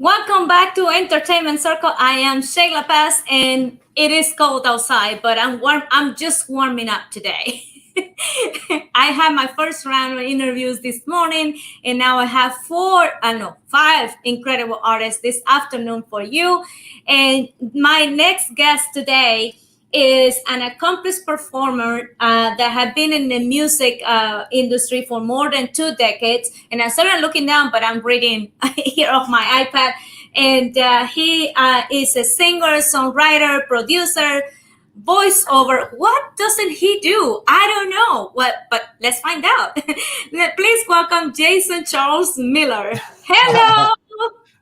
Welcome back to Entertainment Circle. I am Sheyla Paz, and it is cold outside, but I'm warm. I'm just warming up today. I had my first round of interviews this morning, and now I have five incredible artists this afternoon for you. And my next guest today is an accomplished performer that had been in the music industry for more than 2 decades. And I started looking down, but I'm reading here off my iPad. And he is a singer, songwriter, producer, voiceover. What doesn't he do? I don't know. But let's find out. Please welcome Jason Charles Miller. Hello.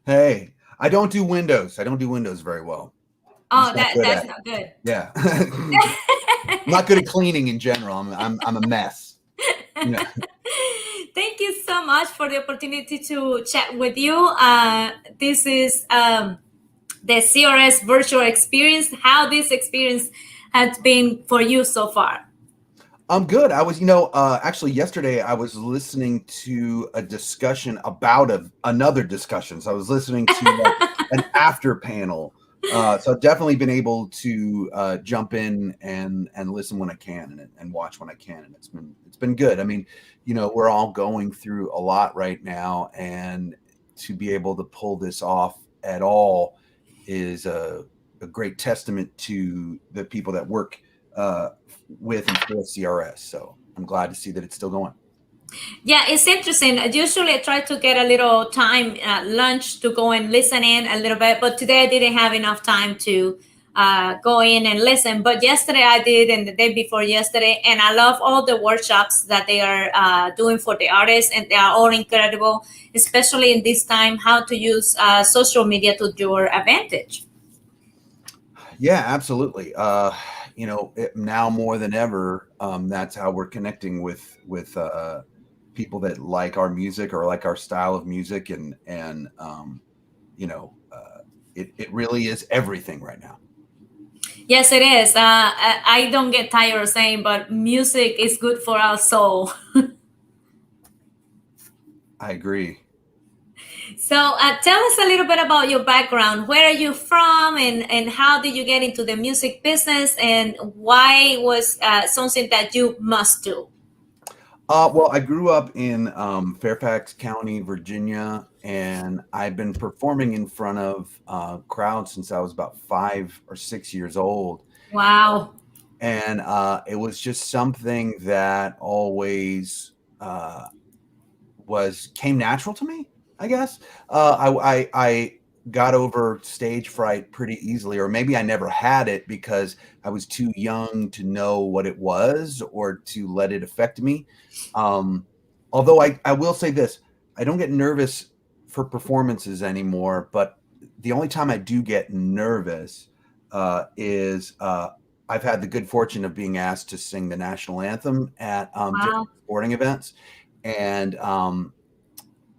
Hey, I don't do Windows. I don't do Windows very well. Oh, that's not good. Yeah. I'm not good at cleaning in general. I'm a mess. Yeah. Thank you so much for the opportunity to chat with you. This is the CRS virtual experience. How this experience has been for you so far? I'm good. I was, actually yesterday I was listening to a discussion about another discussion. So I was listening to an after panel. So I've definitely been able to jump in and listen when I can and watch when I can, and it's been good. I mean, we're all going through a lot right now, and to be able to pull this off at all is a great testament to the people that work with and for CRS. So I'm glad to see that it's still going. Yeah, it's interesting. Usually I try to get a little time at lunch to go and listen in a little bit, but today I didn't have enough time to go in and listen. But yesterday I did, and the day before yesterday, and I love all the workshops that they are doing for the artists, and they are all incredible, especially in this time, how to use social media to your advantage. Yeah, absolutely. Now more than ever, that's how we're connecting with people that like our music or like our style of music, and it really is everything right now. Yes, it is. I don't get tired of saying, but music is good for our soul. I agree. So tell us a little bit about your background. Where are you from, and how did you get into the music business, and why was something that you must do? Well, I grew up in Fairfax County, Virginia, and I've been performing in front of crowds since I was about 5 or 6 years old. Wow. And it was just something that always came natural to me, I guess. I got over stage fright pretty easily, or maybe I never had it because I was too young to know what it was or to let it affect me. Although I will say this, I don't get nervous for performances anymore, but the only time I do get nervous is I've had the good fortune of being asked to sing the national anthem at different sporting events. And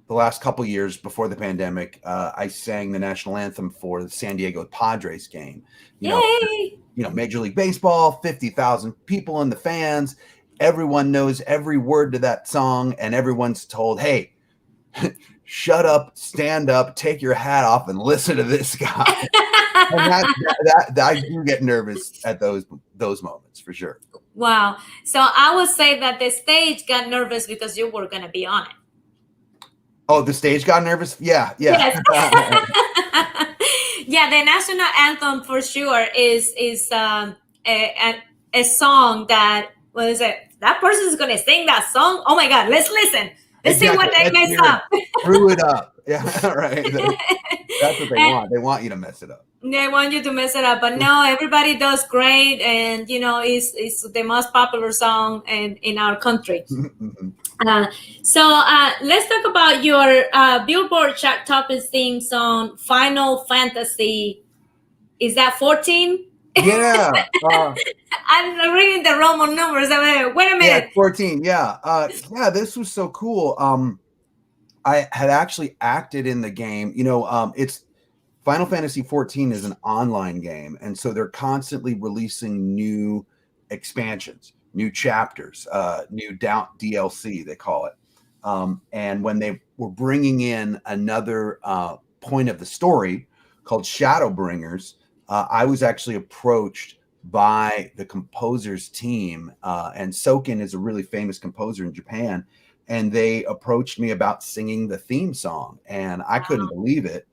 the last couple years before the pandemic, I sang the national anthem for the San Diego Padres game. Yay! Major League Baseball, 50,000 people in the fans. Everyone knows every word to that song, and everyone's told, "Hey, shut up, stand up, take your hat off, and listen to this guy." And that I do get nervous at those moments for sure. Wow. So I would say that the stage got nervous because you were going to be on it. Oh, the stage got nervous? Yeah. Yes. Yeah, the national anthem for sure is a song that, what is it? That person is going to sing that song. Oh my God, let's listen. Let's see what they mess up. Screw it up. Yeah, right. That's what they want. They want you to mess it up. They want you to mess it up, but no, everybody does great, and it's the most popular song in our country. So let's talk about your Billboard chart topping theme song, Final Fantasy. Is that 14? Yeah. I'm reading the Roman numbers. Wait a minute. Yeah, 14. Yeah. This was so cool. I had actually acted in the game. It's Final Fantasy 14 is an online game, and so they're constantly releasing new expansions, new chapters, new DLC, they call it. And when they were bringing in another point of the story called Shadowbringers, I was actually approached by the composer's team, and Soken is a really famous composer in Japan, and they approached me about singing the theme song, and I couldn't believe it.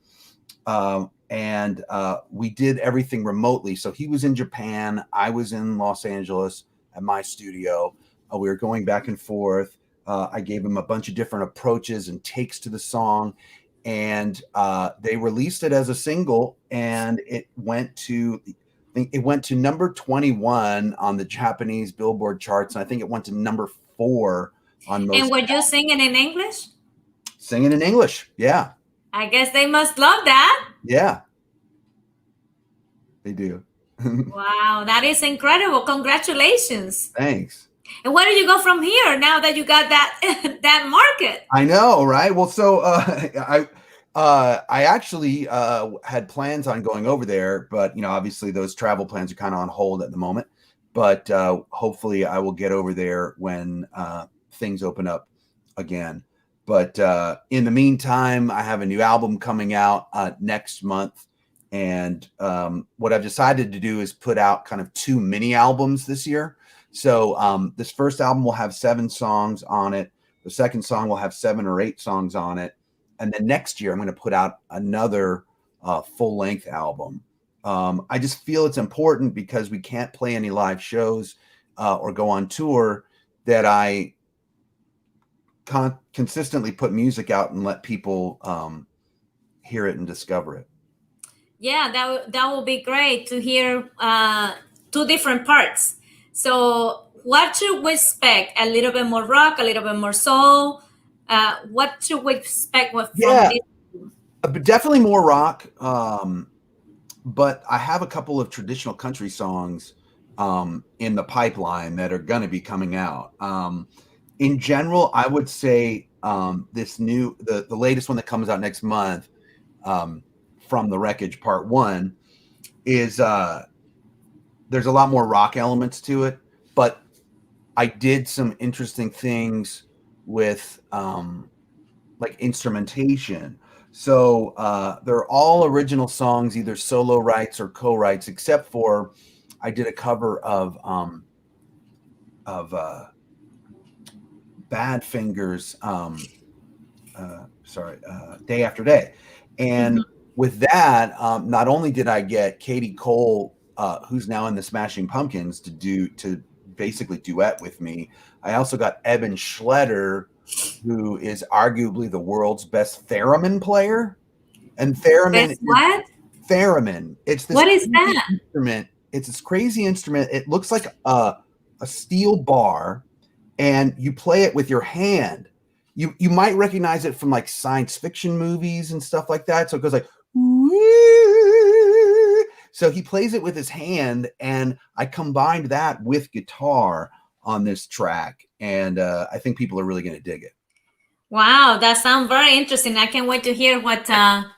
And we did everything remotely. So he was in Japan, I was in Los Angeles at my studio. We were going back and forth. I gave him a bunch of different approaches and takes to the song, and they released it as a single, and it went to number 21 on the Japanese Billboard charts, and I think it went to number 4 on most. And were you singing in English? Singing in English, yeah. I guess they must love that. Yeah, they do. Wow, that is incredible. Congratulations. Thanks. And where do you go from here now that you got that that market? I know, right? Well, so I actually had plans on going over there, but obviously those travel plans are kind of on hold at the moment. But hopefully I will get over there when things open up again. But in the meantime, I have a new album coming out next month. And what I've decided to do is put out kind of 2 mini albums this year. So this first album will have 7 songs on it. The second song will have 7 or 8 songs on it. And then next year, I'm going to put out another full-length album. I just feel it's important because we can't play any live shows or go on tour, that I consistently put music out and let people hear it and discover it. Yeah, that will be great to hear 2 different parts. So what should we expect? A little bit more rock, a little bit more soul? What should we expect from this? Definitely more rock. But I have a couple of traditional country songs in the pipeline that are going to be coming out. In general, I would say the latest one that comes out next month, From the Wreckage Part 1, is there's a lot more rock elements to it, but I did some interesting things with like instrumentation. So they're all original songs, either solo rights or co-writes, except for I did a cover of Badfinger's Day After Day. And with that, not only did I get Katie Cole, who's now in the Smashing Pumpkins, to basically duet with me, I also got Eben Schletter, who is arguably the world's best theremin player. And theremin, what? Theremin. It's this. What is that instrument? It's this crazy instrument. It looks like a steel bar, and you play it with your hand. You might recognize it from like science fiction movies and stuff like that. So it goes like, woo. So he plays it with his hand, and I combined that with guitar on this track, and I think people are really going to dig it. Wow, that sounds very interesting. I can't wait to hear what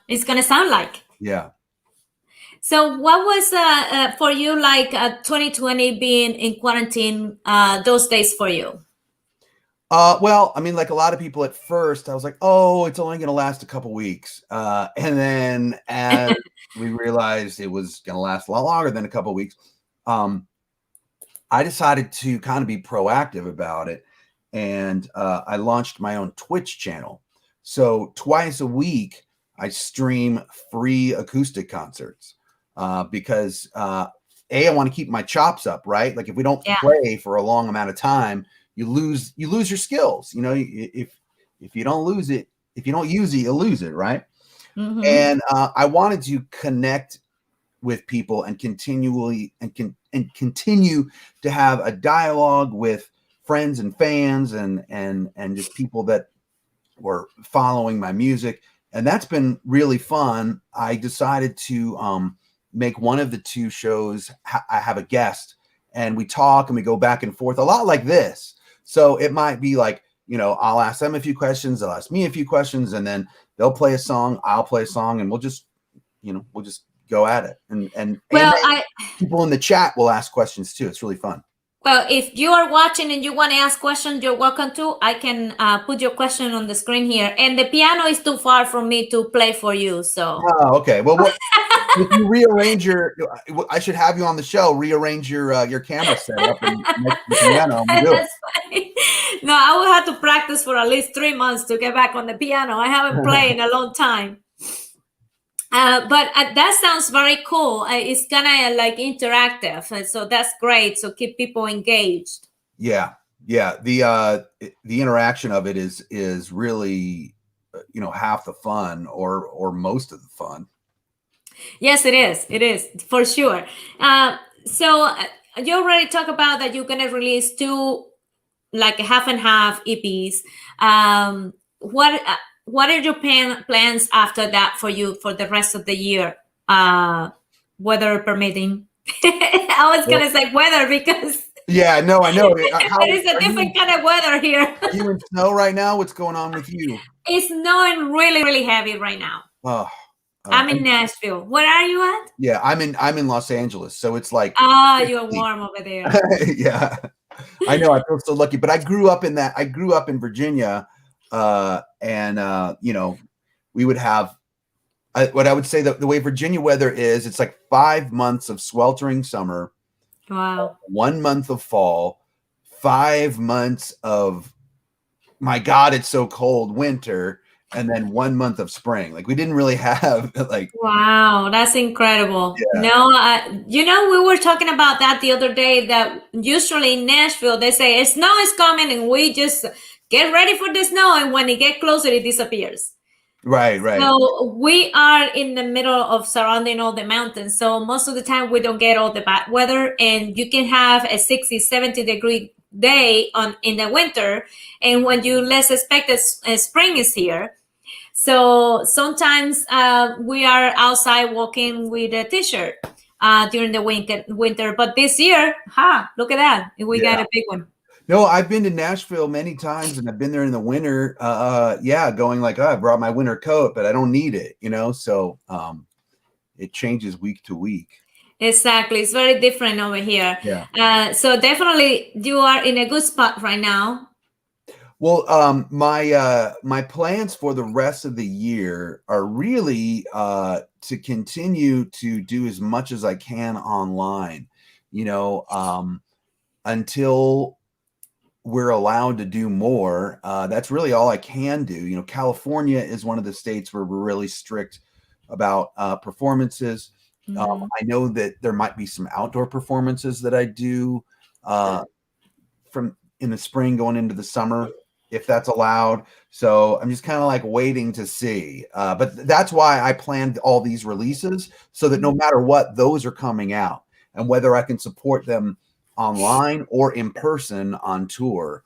it's going to sound like. Yeah. So what was for you like 2020 being in quarantine those days for you? Well, I mean, like a lot of people at first, I was like, oh, it's only going to last a couple weeks. And then as we realized it was going to last a lot longer than a couple weeks, I decided to kind of be proactive about it. And I launched my own Twitch channel. So twice a week, I stream free acoustic concerts because I want to keep my chops up, right? Like if we don't play for a long amount of time, you lose your skills. If you don't lose it, if you don't use it, you lose it, right? Mm-hmm. And I wanted to connect with people and continue to have a dialogue with friends and fans and just people that were following my music. And that's been really fun. I decided to make one of the 2 shows. I have a guest and we talk and we go back and forth a lot like this. So it might be like, I'll ask them a few questions. They'll ask me a few questions, and then they'll play a song. I'll play a song, and we'll just go at it. And people in the chat will ask questions too. It's really fun. Well, if you are watching and you want to ask questions, you're welcome to. I can put your question on the screen here. And the piano is too far for me to play for you, so. Oh, okay. Well, if you rearrange I should have you on the show. Rearrange your camera setup and make the piano. And do it. That's funny. No, I will have to practice for at least 3 months to get back on the piano. I haven't played in a long time. But that sounds very cool. It's kind of like interactive, so that's great. So keep people engaged. Yeah. The interaction of it is really, half the fun or most of the fun. Yes, it is. It is for sure. So you already talked about that you're gonna release 2, like half and half EPs. What are your plans after that for you for the rest of the year, weather permitting? I was gonna say weather because yeah, no, I know. there is a different kind of weather here. Are you in snow right now? What's going on with you? It's snowing really, really heavy right now. Oh, I'm in Nashville. Where are you at? Yeah, I'm in Los Angeles, so it's like you're warm over there. Yeah, I know. I feel so lucky, but I grew up in Virginia, and we would have what I would say the way Virginia weather is. It's like 5 months of sweltering summer. Wow. 1 month of fall, 5 months of my God, it's so cold winter. And then 1 month of spring. Like we didn't really have like. Wow, that's incredible. Yeah. No, we were talking about that the other day, that usually in Nashville, they say snow is coming and we just get ready for the snow. And when it gets closer, it disappears. Right. So we are in the middle of surrounding all the mountains. So most of the time we don't get all the bad weather, and you can have a 60, 70 degree day in the winter. And when you less expect it, spring is here. So sometimes we are outside walking with a t-shirt during the winter. But this year, look at that. We got a big one. No, I've been to Nashville many times, and I've been there in the winter. Going like, I brought my winter coat, but I don't need it, So it changes week to week. Exactly. It's very different over here. Yeah. So definitely you are in a good spot right now. Well, my plans for the rest of the year are really to continue to do as much as I can online, until we're allowed to do more. That's really all I can do. California is one of the states where we're really strict about performances. Mm-hmm. I know that there might be some outdoor performances that I do from in the spring going into the summer, if that's allowed. So I'm just kind of like waiting to see. But that's why I planned all these releases, so that no matter what, those are coming out. And whether I can support them online or in person on tour,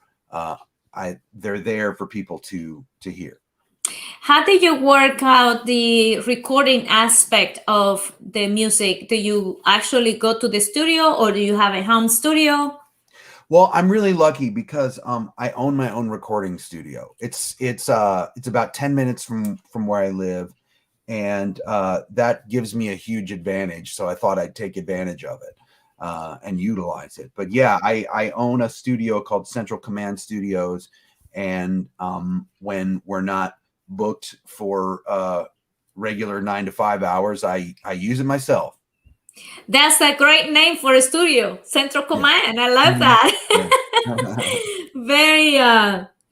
they're there for people to hear. How did you work out the recording aspect of the music? Do you actually go to the studio, or do you have a home studio? Well, I'm really lucky because I own my own recording studio. It's about 10 minutes from where I live, and that gives me a huge advantage. So I thought I'd take advantage of it and utilize it. But yeah, I own a studio called Central Command Studios, and when we're not booked for regular 9 to 5 hours, I use it myself. That's a great name for a studio, Central Command. Yeah. I love that. Very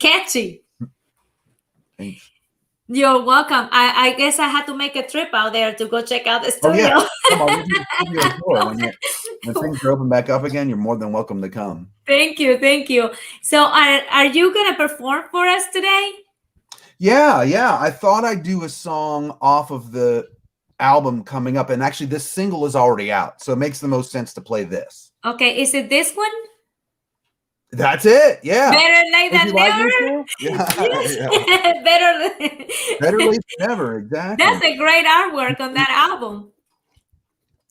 catchy. Thanks. You're welcome. I guess I had to make a trip out there to go check out the studio. Oh, yeah. Come on, when things are open back up again, you're more than welcome to come. Thank you. So are you going to perform for us today? Yeah. I thought I'd do a song off of the album coming up, and actually this single is already out, so it makes the most sense to play this. Okay, is it this one? That's it. Yeah. Better late than never. Yeah. Better late than never. Exactly. That's a great artwork on that album.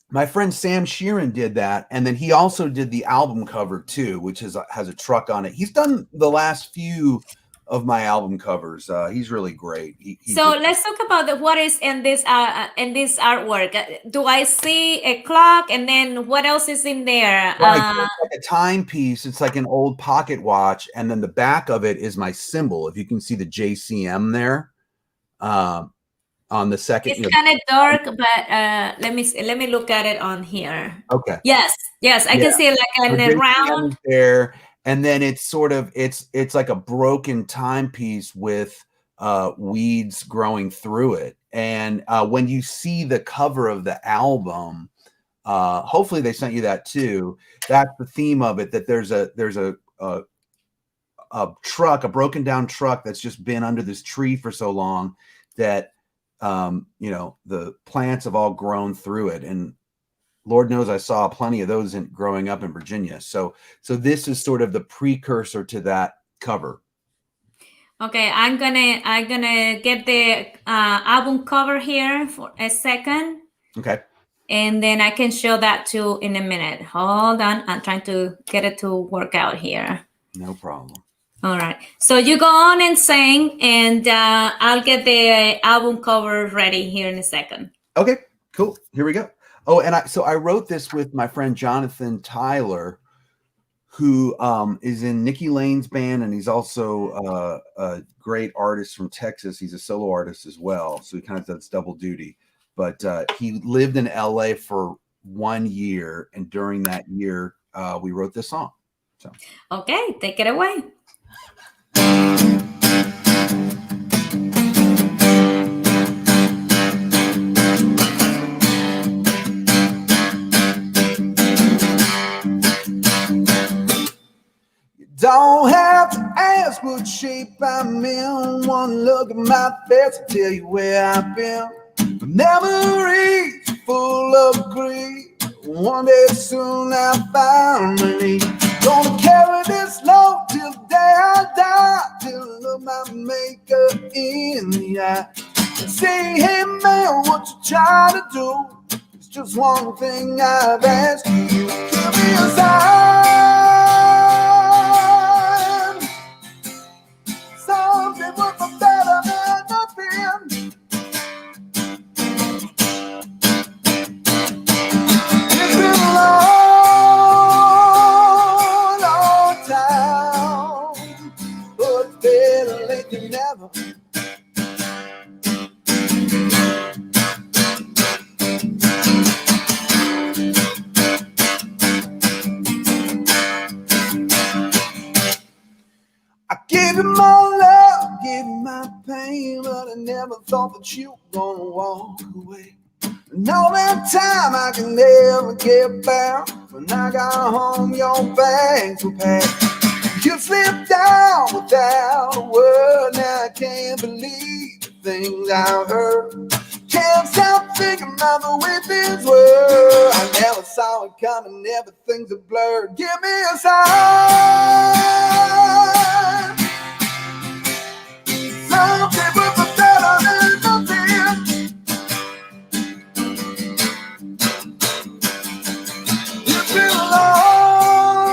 My friend Sam Sheeran did that, and then he also did the album cover too, which has a truck on it. He's done the last few of my album covers. He's really great. So let's talk about what is in this artwork. Do I see a clock, and then what else is in there? Right, so it's like a timepiece. It's like an old pocket watch, and then the back of it is my symbol. If you can see the JCM there, on the second. It's kind of dark, but let me look at it on here. Okay. Yes, I can see it like in a round there, and then it's sort of it's like a broken timepiece with weeds growing through it. And when you see the cover of the album, hopefully they sent you that too. That's the theme of it. That there's a truck, a broken down truck that's just been under this tree for so long that the plants have all grown through it. And Lord knows I saw plenty of those growing up in Virginia. So this is sort of the precursor to that cover. Okay, I'm gonna get the album cover here for a second. Okay. And then I can show that too in a minute. Hold on, I'm trying to get it to work out here. No problem. All right. So you go on and sing, and I'll get the album cover ready here in a second. Okay, cool. Here we go. Oh, and I wrote this with my friend Jonathan Tyler, who is in Nikki Lane's band, and he's also a great artist from Texas. He's a solo artist as well, so he kind of does double duty. But he lived in LA for 1 year, and during that year, we wrote this song. So okay, take it away. Don't have to ask what shape I'm in. One look at my face will tell you where I've been. Memories full of grief. One day soon I'll finally gonna carry this load till the day I die. Till I look my maker in the eye and say, hey man, what you trying to do? It's just one thing I've asked you. Give me a sign. Something would be better than nothing. It's been a long, long time, but it's better late than never. I gave you my love, gave you my pain, but I never thought that you were gonna walk away. And all that time I can never get back. When I got home, your bags were packed. You slipped down without a word. Now I can't believe the things I've heard. Can't stop thinking about the way things were. I never saw it coming, everything's a blur. Give me a sign. Something will be better than nothing. It's been a long,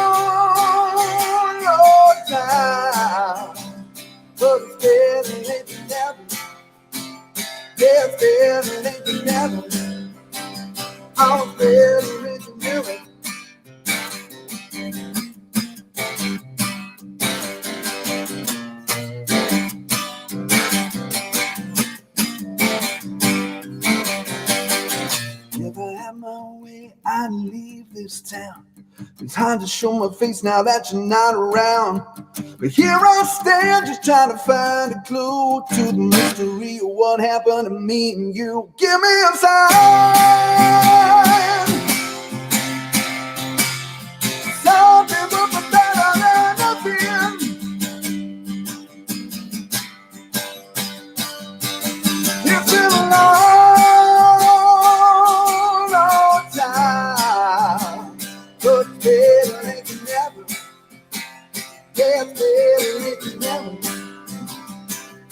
long time, but it's better late than never. Yeah, it's better late than never. Oh, it's better late than never. If I had my way, I'd leave this town. It's hard to show my face now that you're not around. But here I stand, just trying to find a clue to the mystery of what happened to me and you. Give me a sign. Something will be better than nothing. It's been a long, long time, but it's better late than never. Yeah, it's better late than never.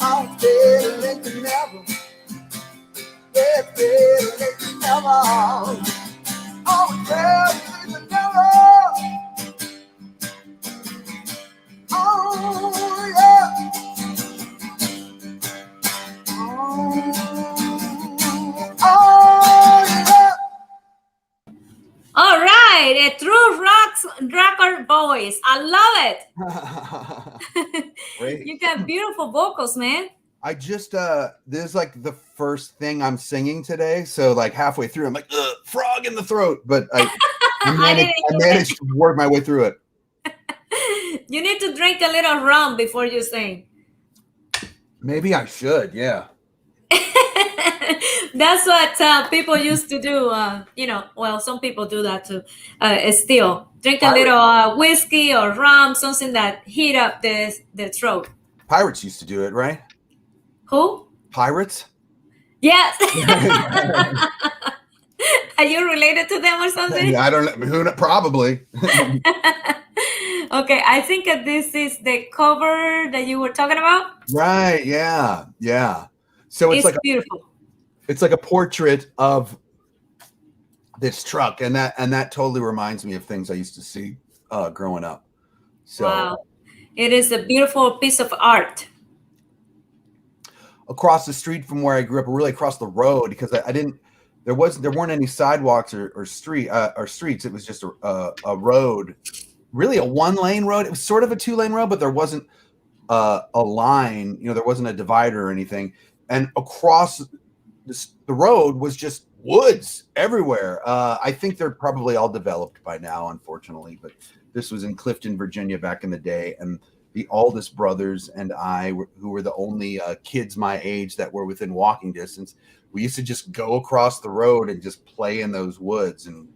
Oh, it's better late than never. Yeah, it's better late than never. right, a true rocker voice. I love it. Great. You got beautiful vocals, man. I just this is like the first thing I'm singing today, so like halfway through, I'm like, frog in the throat, but I managed to work my way through it. You need to drink a little rum before you sing. Maybe I should, yeah. That's what people used to do. Well, some people do that too. Still, drink a little whiskey or rum, something that heat up the throat. Pirates used to do it, right? Who? Pirates? Yes. Are you related to them or something? I don't know. Who? Probably. Okay, I think this is the cover that you were talking about. Right. Yeah. Yeah. So it's like beautiful. It's like a portrait of this truck, and that totally reminds me of things I used to see growing up. So wow, it is a beautiful piece of art. Across the street from where I grew up, or really across the road, because there weren't any sidewalks or streets. It was just a road, really a 1-lane road. It was sort of a 2-lane road, but there wasn't a line. There wasn't a divider or anything. And across the road was just woods everywhere. I think they're probably all developed by now, unfortunately. But this was in Clifton, Virginia, back in the day, and the Aldous brothers and I, who were the only kids my age that were within walking distance, we used to just go across the road and just play in those woods, and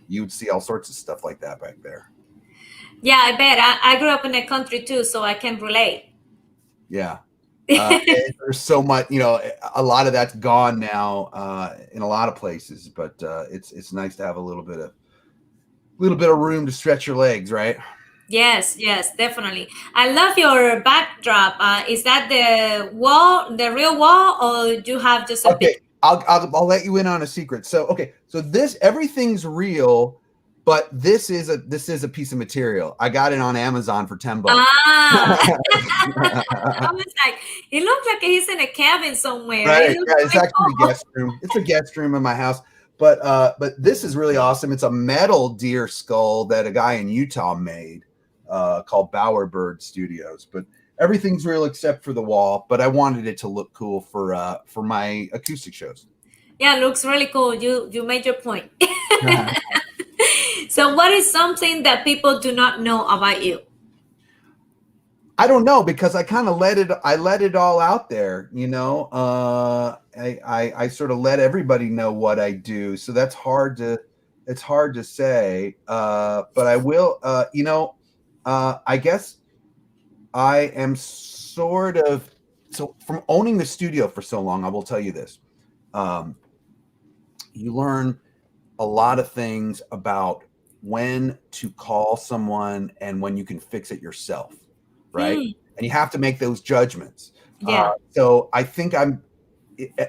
you'd see all sorts of stuff like that back there. Yeah, I bet. I grew up in the country too, so I can relate. Yeah. There's so much, a lot of that's gone now in a lot of places, but it's nice to have a little bit of room to stretch your legs, right? Yes, definitely. I love your backdrop. Is that the real wall, or do you have just a picture? I'll let you in on a secret. So everything's real, but this is a piece of material. I got it on Amazon for $10. I was like, it looks like he's in a cabin somewhere. Right? Yeah, it's actually a guest room. It's a guest room in my house. But this is really awesome. It's a metal deer skull that a guy in Utah made, called Bowerbird Studios. But everything's real except for the wall. But I wanted it to look cool for my acoustic shows. Yeah, it looks really cool. You made your point. So what is something that people do not know about you? I don't know, because I kind of let it all out there, I sort of let everybody know what I do. So that's hard to say. But I will, I guess I am sort of, so from owning the studio for so long, I will tell you this. You learn a lot of things about when to call someone and when you can fix it yourself. Right. And you have to make those judgments. Yeah. So I think I'm,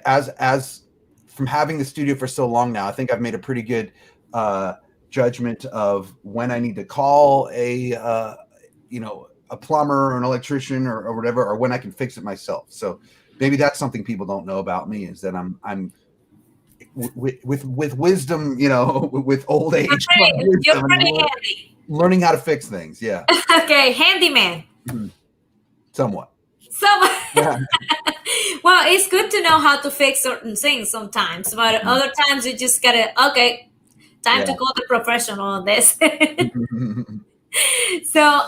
as from having the studio for so long now, I think I've made a pretty good judgment of when I need to call a plumber or an electrician or whatever, or when I can fix it myself. So maybe that's something people don't know about me, is that I'm with wisdom, with old age. You're pretty handy. Learning how to fix things. Yeah. Okay. Handyman. Somewhat. Yeah. Well, it's good to know how to fix certain things sometimes, but other times you just gotta, time to go to professional on this. So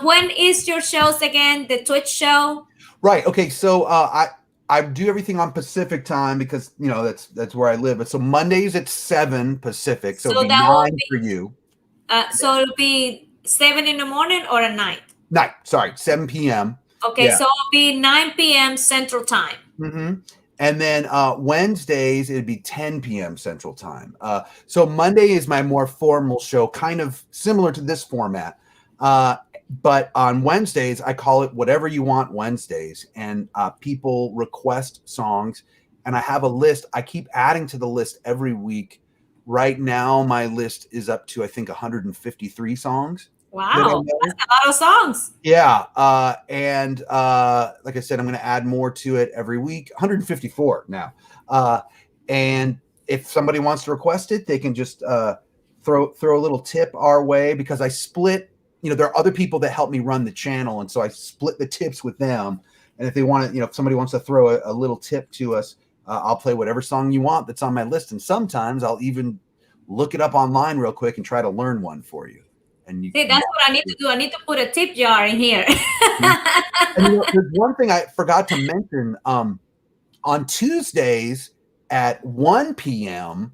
when is your shows again? The Twitch show? Right. Okay. So I do everything on Pacific time because that's where I live. But so Mondays at 7 Pacific. So it'll be 9 for you. So it'll be 7 in the morning or at night? Night. Sorry, 7 p.m. Okay, so it'll be 9 p.m. Central Time. Mm-hmm. And then Wednesdays, it'd be 10 p.m. Central Time. So Monday is my more formal show, kind of similar to this format. But on Wednesdays, I call it Whatever You Want Wednesdays. And people request songs. And I have a list. I keep adding to the list every week. Right now, my list is up to, I think, 153 songs. Wow, that's a lot of songs. Yeah. And like I said, I'm going to add more to it every week. 154 now. And if somebody wants to request it, they can just throw a little tip our way, because I split, there are other people that help me run the channel. And so I split the tips with them. And if they want to, if somebody wants to throw a little tip to us, I'll play whatever song you want that's on my list. And sometimes I'll even look it up online real quick and try to learn one for you. And see, that's what I need to do. I need to put a tip jar in here. And there's one thing I forgot to mention. On Tuesdays at 1 p.m.,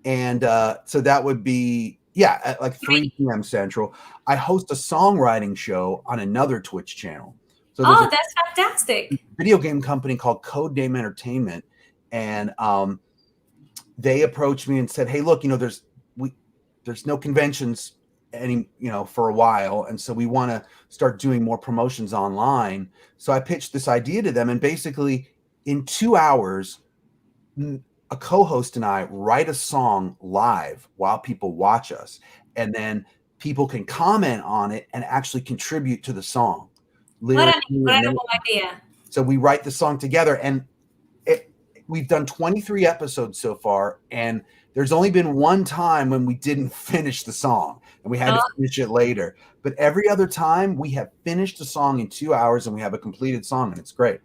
and so that would be, at like 3 p.m. Central, I host a songwriting show on another Twitch channel. So that's fantastic. Video game company called Code Name Entertainment, and they approached me and said, hey, look, there's no conventions for a while, and so we want to start doing more promotions online. So I pitched this idea to them, and basically in 2 hours, a co-host and I write a song live while people watch us, and then people can comment on it and actually contribute to the song. What an incredible idea. So we write the song together, and we've done 23 episodes so far, and there's only been one time when we didn't finish the song and we had to finish it later. But every other time we have finished the song in 2 hours and we have a completed song, and it's great.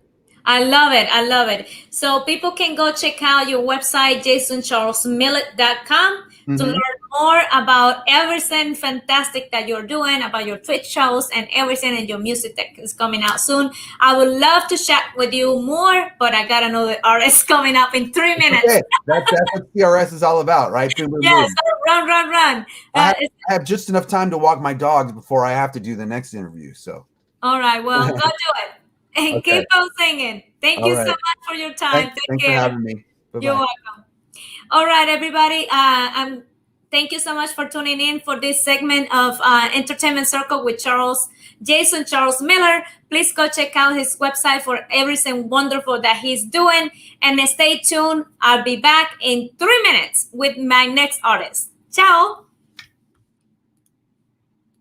I love it. I love it. So people can go check out your website, jasoncharlesmillett.com, to learn more about everything fantastic that you're doing, about your Twitch shows and everything, and your music that is coming out soon. I would love to chat with you more, but I got another artist coming up in 3 minutes. Okay. That's what CRS is all about, right? Yes, run. I have just enough time to walk my dogs before I have to do the next interview. So. All right. Well, go do it. And keep on singing. Thank you so much for your time. Thanks for having me. Bye-bye. You're welcome. All right, everybody. Thank you so much for tuning in for this segment of Entertainment Circle with Jason Charles Miller. Please go check out his website for everything wonderful that he's doing. And stay tuned. I'll be back in 3 minutes with my next artist. Ciao.